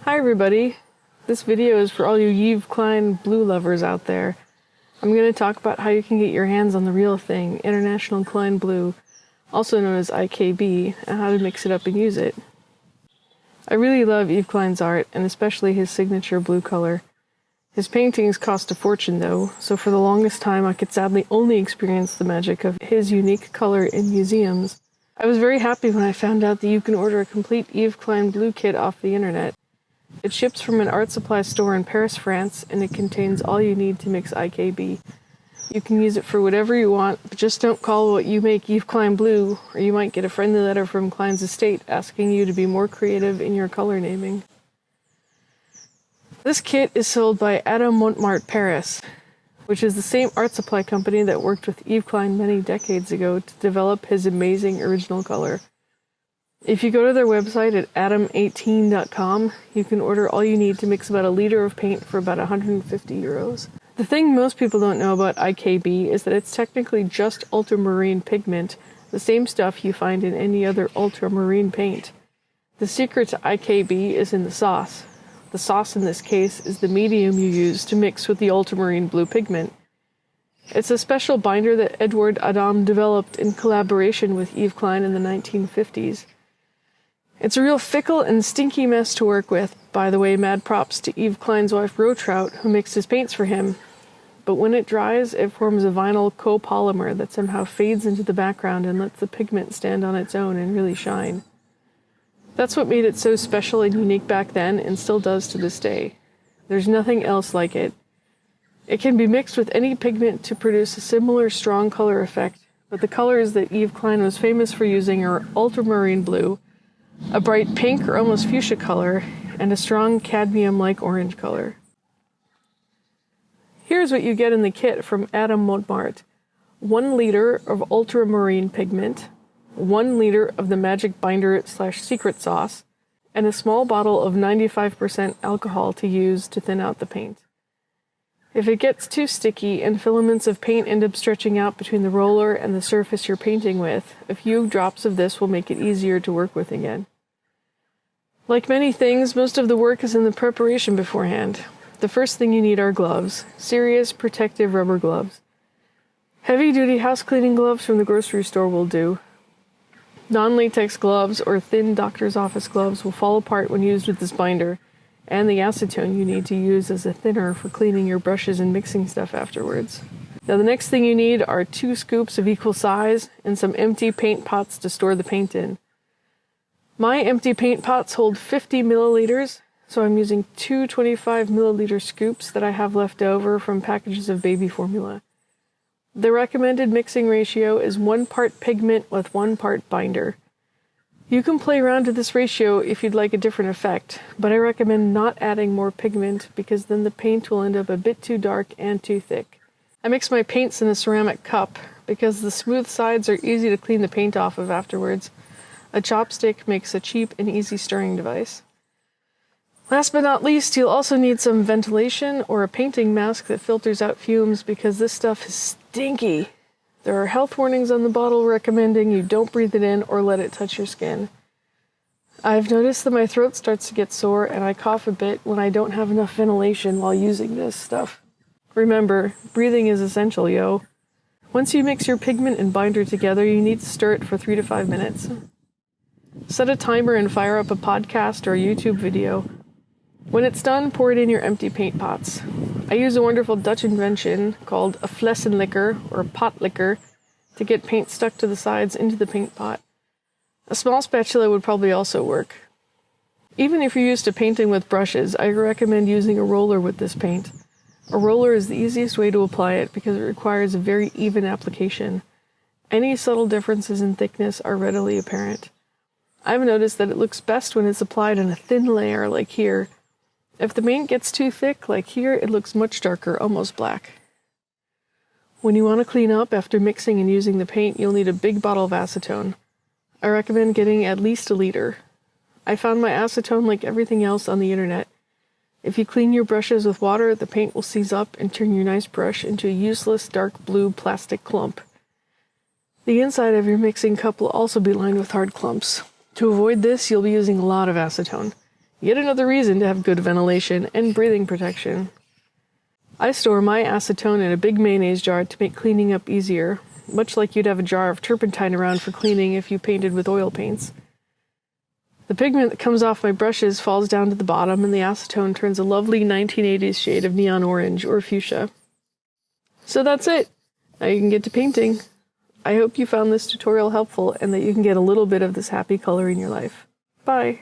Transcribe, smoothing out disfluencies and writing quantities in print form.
Hi everybody, this video is for all you Yves Klein Blue lovers out there. I'm going to talk about how you can get your hands on the real thing, International Klein Blue, also known as IKB, and how to mix it up and use it. I really love Yves Klein's art, and especially his signature blue color. His paintings cost a fortune though, so for the longest time I could sadly only experience the magic of his unique color in museums. I was very happy when I found out that you can order a complete Yves Klein Blue kit off the internet. It ships from an art supply store in Paris, France, and it contains all you need to mix IKB. You can use it for whatever you want, but just don't call what you make Yves Klein Blue, or you might get a friendly letter from Klein's estate asking you to be more creative in your color naming. This kit is sold by Adam Montmartre Paris, which is the same art supply company that worked with Yves Klein many decades ago to develop his amazing original color. If you go to their website at adam18.com, you can order all you need to mix about a liter of paint for about €150. The thing most people don't know about IKB is that it's technically just ultramarine pigment, the same stuff you find in any other ultramarine paint. The secret to IKB is in the sauce. The sauce in this case is the medium you use to mix with the ultramarine blue pigment. It's a special binder that Edouard Adam developed in collaboration with Yves Klein in the 1950s. It's a real fickle and stinky mess to work with. By the way, mad props to Yves Klein's wife Rotrout, who makes his paints for him. But when it dries, it forms a vinyl copolymer that somehow fades into the background and lets the pigment stand on its own and really shine. That's what made it so special and unique back then, and still does to this day. There's nothing else like it. It can be mixed with any pigment to produce a similar strong color effect, but the colors that Yves Klein was famous for using are ultramarine blue, a bright pink or almost fuchsia color, and a strong cadmium-like orange color. Here's what you get in the kit from Adam Montmartre. 1 liter of ultramarine pigment, 1 liter of the magic binder/secret sauce, and a small bottle of 95% alcohol to use to thin out the paint. If it gets too sticky and filaments of paint end up stretching out between the roller and the surface you're painting with, a few drops of this will make it easier to work with again. Like many things, most of the work is in the preparation beforehand. The first thing you need are gloves, serious protective rubber gloves. Heavy-duty house cleaning gloves from the grocery store will do. Non-latex gloves or thin doctor's office gloves will fall apart when used with this binder, and the acetone you need to use as a thinner for cleaning your brushes and mixing stuff afterwards. Now the next thing you need are 2 scoops of equal size and some empty paint pots to store the paint in. My empty paint pots hold 50 milliliters, so I'm using 2 25 milliliter scoops that I have left over from packages of baby formula. The recommended mixing ratio is 1 part pigment with 1 part binder. You can play around with this ratio if you'd like a different effect, but I recommend not adding more pigment because then the paint will end up a bit too dark and too thick. I mix my paints in a ceramic cup because the smooth sides are easy to clean the paint off of afterwards. A chopstick makes a cheap and easy stirring device. Last but not least, you'll also need some ventilation or a painting mask that filters out fumes because this stuff is stinky. There are health warnings on the bottle recommending you don't breathe it in or let it touch your skin. I've noticed that my throat starts to get sore and I cough a bit when I don't have enough ventilation while using this stuff. Remember, breathing is essential, yo. Once you mix your pigment and binder together, you need to stir it for 3 to 5 minutes. Set a timer and fire up a podcast or a YouTube video. When it's done, pour it in your empty paint pots. I use a wonderful Dutch invention called a flessenlicker or pot licker to get paint stuck to the sides into the paint pot. A small spatula would probably also work. Even if you're used to painting with brushes, I recommend using a roller with this paint. A roller is the easiest way to apply it because it requires a very even application. Any subtle differences in thickness are readily apparent. I've noticed that it looks best when it's applied in a thin layer like here. If the paint gets too thick, like here, it looks much darker, almost black. When you want to clean up after mixing and using the paint, you'll need a big bottle of acetone. I recommend getting at least a liter. I found my acetone like everything else on the internet. If you clean your brushes with water, the paint will seize up and turn your nice brush into a useless dark blue plastic clump. The inside of your mixing cup will also be lined with hard clumps. To avoid this, you'll be using a lot of acetone. Yet another reason to have good ventilation and breathing protection. I store my acetone in a big mayonnaise jar to make cleaning up easier, much like you'd have a jar of turpentine around for cleaning if you painted with oil paints. The pigment that comes off my brushes falls down to the bottom, and the acetone turns a lovely 1980s shade of neon orange or fuchsia. So that's it. Now you can get to painting. I hope you found this tutorial helpful and that you can get a little bit of this happy color in your life. Bye.